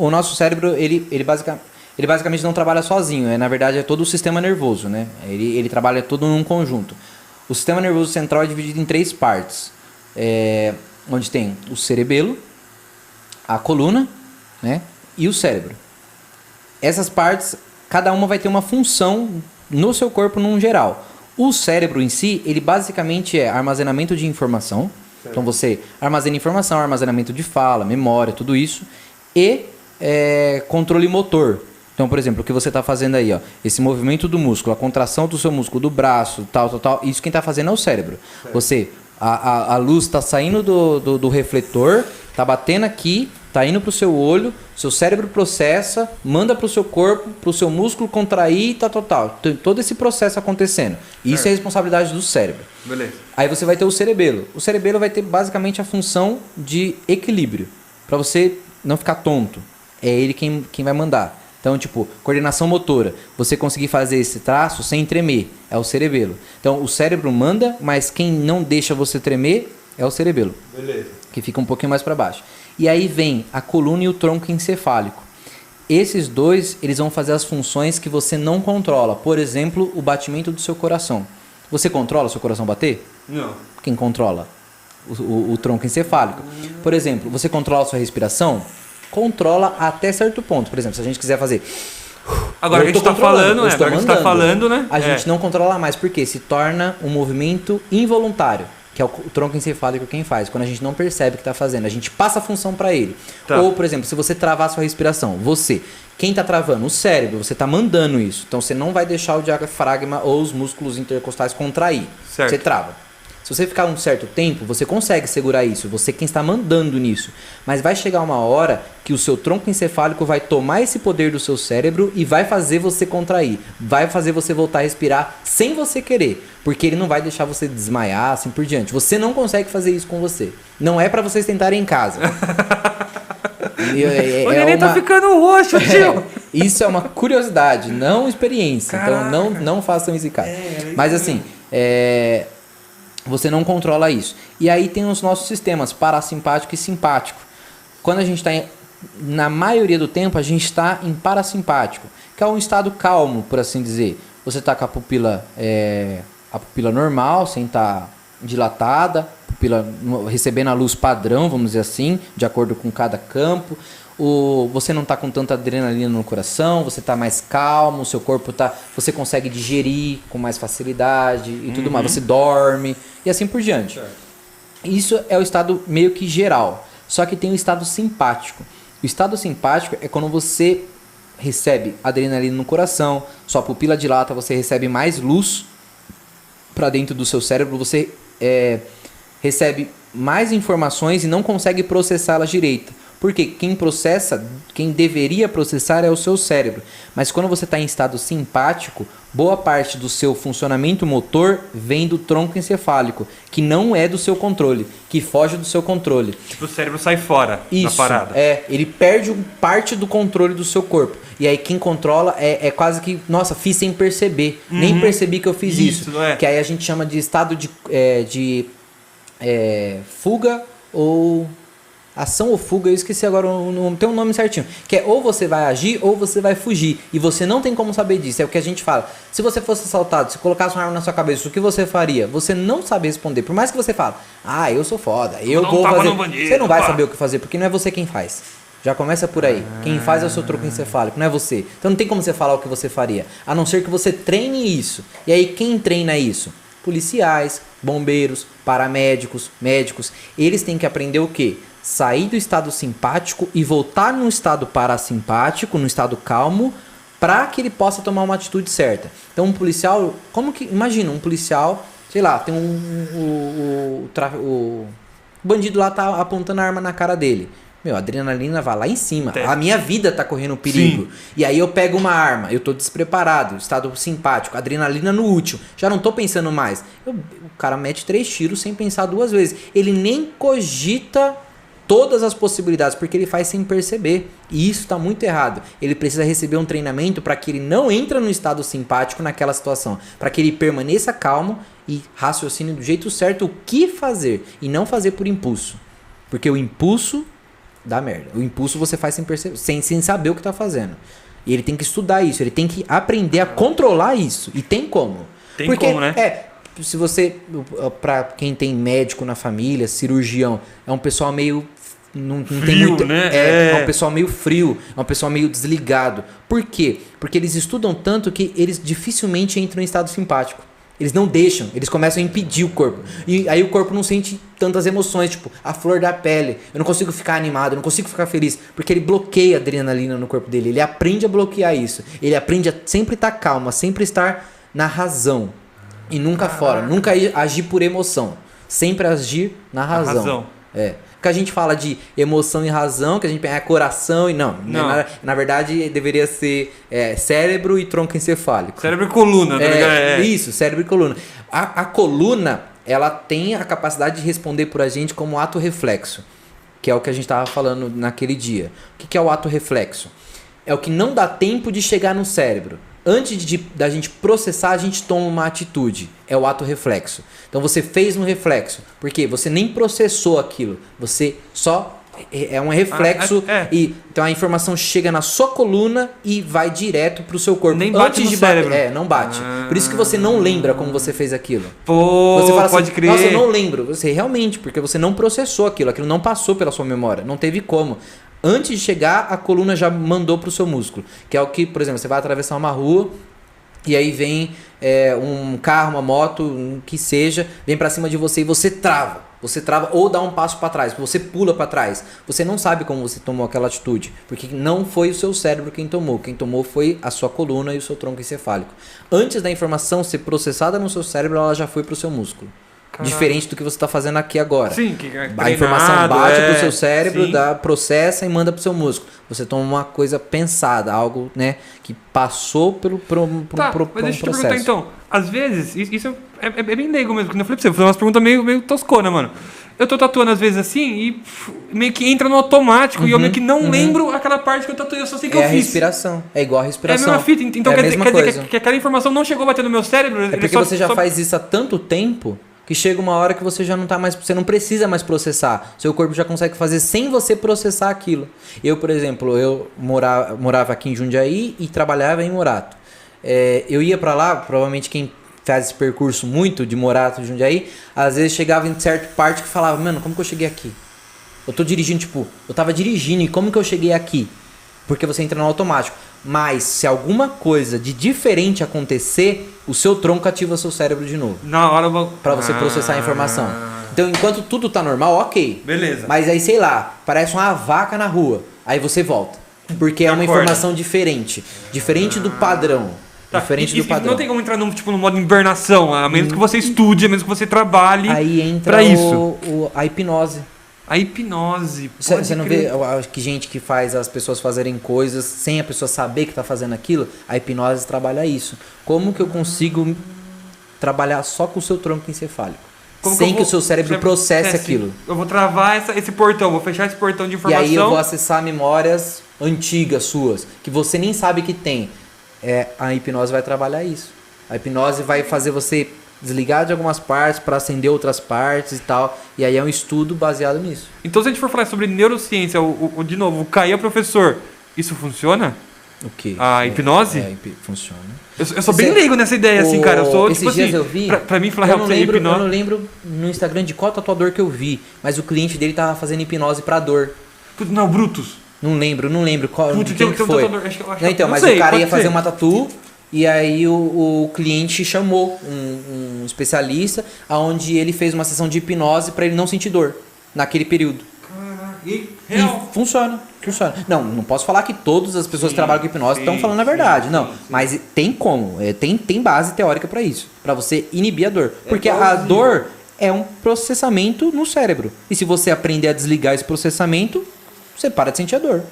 O nosso cérebro, ele basicamente não trabalha sozinho. Na verdade, é todo o sistema nervoso, né? Ele trabalha todo num conjunto. O sistema nervoso central é dividido em 3 partes. Onde tem o cerebelo, a coluna, né? E o cérebro. Essas partes, cada uma vai ter uma função no seu corpo num geral. O cérebro em si, ele basicamente é armazenamento de informação. Certo. Então você armazena informação, armazenamento de fala, memória, tudo isso. E controle motor. Então, por exemplo, o que você está fazendo aí, ó, esse movimento do músculo, a contração do seu músculo, do braço, tal, isso quem está fazendo é o cérebro. Certo. A luz está saindo do refletor, está batendo aqui, está indo para o seu olho, seu cérebro processa, manda para o seu corpo, para o seu músculo contrair, tal. Todo esse processo acontecendo. Isso é a responsabilidade do cérebro. Beleza. Aí você vai ter o cerebelo. O cerebelo vai ter basicamente a função de equilíbrio, para você não ficar tonto. É ele quem vai mandar. Então, tipo, coordenação motora. Você conseguir fazer esse traço sem tremer. É o cerebelo. Então, o cérebro manda, mas quem não deixa você tremer é o cerebelo. Beleza. Que fica um pouquinho mais para baixo. E aí vem a coluna e o tronco encefálico. Esses dois, eles vão fazer as funções que você não controla. Por exemplo, o batimento do seu coração. Você controla o seu coração bater? Não. Quem controla? O tronco encefálico. Por exemplo, você controla a sua respiração? Controla até certo ponto. Por exemplo, se a gente quiser fazer... Agora que a gente está falando, né? A gente não controla mais, porque se torna um movimento involuntário, que é o tronco encefálico quem faz, quando a gente não percebe que está fazendo. A gente passa a função para ele. Tá. Ou, por exemplo, se você travar a sua respiração, quem está travando? O cérebro, você está mandando isso. Então, você não vai deixar o diafragma ou os músculos intercostais contrair. Certo. Você trava. Se você ficar um certo tempo, você consegue segurar isso. Você quem está mandando nisso. Mas vai chegar uma hora que o seu tronco encefálico vai tomar esse poder do seu cérebro e vai fazer você contrair. Vai fazer você voltar a respirar sem você querer. Porque ele não vai deixar você desmaiar, assim por diante. Você não consegue fazer isso com você. Não é para vocês tentarem em casa. O neném tá ficando roxo, tio. Isso é uma curiosidade, não experiência. Caraca. Então não façam isso em casa. Mas assim, você não controla isso. E aí tem os nossos sistemas parasimpático e simpático. Quando a gente está na maioria do tempo, a gente está em parasimpático, que é um estado calmo, por assim dizer. Você está com a pupila normal, sem estar dilatada, pupila recebendo a luz padrão, vamos dizer assim, de acordo com cada campo. Você não está com tanta adrenalina no coração, você está mais calmo, seu corpo você consegue digerir com mais facilidade e tudo mais, você dorme e assim por diante. Certo. Isso é o estado meio que geral, só que tem o estado simpático. O estado simpático é quando você recebe adrenalina no coração, sua pupila dilata, você recebe mais luz para dentro do seu cérebro, você recebe mais informações e não consegue processá-las direito. Porque quem deveria processar é o seu cérebro. Mas quando você está em estado simpático, boa parte do seu funcionamento motor vem do tronco encefálico, que não é do seu controle, que foge do seu controle. Tipo, o cérebro sai fora da parada. Ele perde parte do controle do seu corpo. E aí quem controla é quase que, nossa, fiz sem perceber. Nem percebi que eu fiz isso. Que aí a gente chama de estado de fuga ou... ação ou fuga, eu esqueci agora, não tem um nome certinho. Que é ou você vai agir ou você vai fugir. E você não tem como saber disso. É o que a gente fala. Se você fosse assaltado, se colocasse uma arma na sua cabeça, o que você faria? Você não sabe responder. Por mais que você fale, eu sou foda, eu vou fazer. Você não vai saber o que fazer, porque não é você quem faz. Já começa por aí. Quem faz é o seu tronco encefálico, não é você. Então não tem como você falar o que você faria. A não ser que você treine isso. E aí quem treina isso? Policiais, bombeiros, paramédicos, médicos. Eles têm que aprender o quê? Sair do estado simpático e voltar no estado parasimpático, no estado calmo, para que ele possa tomar uma atitude certa. Então um policial, imagina um policial, sei lá, tem o bandido lá tá apontando a arma na cara dele. A adrenalina vai lá em cima. A minha vida tá correndo perigo. Sim. E aí eu pego uma arma, eu tô despreparado, estado simpático, adrenalina no útil. Já não tô pensando mais. O cara mete 3 tiros sem pensar 2 vezes. Ele nem cogita todas as possibilidades, porque ele faz sem perceber. E isso está muito errado. Ele precisa receber um treinamento para que ele não entre no estado simpático naquela situação. Para que ele permaneça calmo e raciocine do jeito certo o que fazer. E não fazer por impulso. Porque o impulso dá merda. O impulso você faz sem perceber, sem saber o que tá fazendo. E ele tem que estudar isso, ele tem que aprender a controlar isso. E tem como. Porque, como, né? Se você, pra quem tem médico na família, cirurgião, é um pessoal meio... Não frio, tem muito, né? É um pessoal meio frio, é um pessoal meio desligado. Por quê? Porque eles estudam tanto que eles dificilmente entram em estado simpático. Eles não deixam, eles começam a impedir o corpo. E aí o corpo não sente tantas emoções, tipo, a flor da pele. Eu não consigo ficar animado, eu não consigo ficar feliz. Porque ele bloqueia a adrenalina no corpo dele. Ele aprende a bloquear isso. Ele aprende a sempre estar calmo, a sempre estar na razão. E nunca fora. Nunca agir por emoção. Sempre agir na razão. Porque a gente fala de emoção e razão, que a gente pensa coração e não. Na verdade, deveria ser cérebro e tronco encefálico. Cérebro e coluna, tá ligado? Isso, cérebro e coluna. A coluna, ela tem a capacidade de responder por a gente como ato reflexo, que é o que a gente estava falando naquele dia. O que é o ato reflexo? É o que não dá tempo de chegar no cérebro. Antes da gente processar, a gente toma uma atitude. É o ato reflexo. Então você fez um reflexo. Por quê? Você nem processou aquilo. Você só... É um reflexo. Então a informação chega na sua coluna e vai direto pro seu corpo. Nem bate no cérebro. Não bate. Por isso que você não lembra como você fez aquilo. Você fala pode crer. Nossa, eu não lembro. Você realmente, porque você não processou aquilo. Aquilo não passou pela sua memória. Não teve como. Antes de chegar, a coluna já mandou pro seu músculo. Que é o que, por exemplo, você vai atravessar uma rua e aí vem um carro, uma moto, que seja, vem pra cima de você e você trava. Você trava ou dá um passo pra trás, você pula pra trás. Você não sabe como você tomou aquela atitude, porque não foi o seu cérebro quem tomou. Quem tomou foi a sua coluna e o seu tronco encefálico. Antes da informação ser processada no seu cérebro, ela já foi pro seu músculo. Caralho. Diferente do que você está fazendo aqui agora. Sim, a informação bate pro seu cérebro, processa e manda pro seu músculo. Você toma uma coisa pensada, algo, né, que passou pelo mas deixa eu te perguntar então. Às vezes, isso é bem leigo mesmo. Quando eu falei pra você, eu fiz umas perguntas meio toscona, mano. Eu tô tatuando às vezes assim e meio que entra no automático e eu meio que não lembro aquela parte que eu tatuei, eu só sei que eu fiz. É a respiração, é igual a respiração. É a mesma fita, então quer dizer que aquela informação não chegou a bater no meu cérebro. É porque você já faz isso há tanto tempo que chega uma hora que você já não tá mais... Você não precisa mais processar. Seu corpo já consegue fazer sem você processar aquilo. Eu, por exemplo, eu morava aqui em Jundiaí e trabalhava em Morato. Eu ia pra lá, provavelmente quem faz esse percurso muito de Morato e Jundiaí, às vezes chegava em certa parte que falava, mano, como que eu cheguei aqui? Eu tô dirigindo, eu tava dirigindo e como que eu cheguei aqui? Porque você entra no automático. Mas se alguma coisa de diferente acontecer, o seu tronco ativa seu cérebro de novo. Na hora eu vou... Pra você processar a informação. Então, enquanto tudo tá normal, ok. Beleza. Mas aí, sei lá, parece uma vaca na rua. Aí você volta. Porque é uma informação diferente. Diferente do padrão. Diferente do padrão. Não tem como entrar no modo hibernação, a menos que você estude, a menos que você trabalhe. Aí entra pra isso. A hipnose. A hipnose. Você não vê que gente que faz as pessoas fazerem coisas sem a pessoa saber que está fazendo aquilo? A hipnose trabalha isso. Como que eu consigo trabalhar só com o seu tronco encefálico? Sem que o seu cérebro processe aquilo. Eu vou travar esse portão, vou fechar esse portão de informação. E aí eu vou acessar memórias antigas suas, que você nem sabe que tem. A hipnose vai trabalhar isso. A hipnose vai fazer você desligar de algumas partes para acender outras partes e tal. E aí é um estudo baseado nisso. Então, se a gente for falar sobre neurociência, de novo, o Caí é professor, isso funciona? O quê? A hipnose? Funciona. Eu sou bem leigo nessa ideia, assim, cara. Eu sou, esses dias eu vi. Pra mim, falar hipnose. Eu não lembro no Instagram de qual tatuador que eu vi, mas o cliente dele tava fazendo hipnose pra dor. Não, Brutus. Não lembro qual quem que foi. Mas sei, o cara ia fazer uma tatu. E aí o cliente chamou um especialista, onde ele fez uma sessão de hipnose para ele não sentir dor naquele período. Caraca, e funciona. Não posso falar que todas as pessoas que trabalham com hipnose estão falando a verdade, não. Mas tem como, tem base teórica para isso, para você inibir a dor. Porque a dor é um processamento no cérebro. E se você aprender a desligar esse processamento, você para de sentir a dor.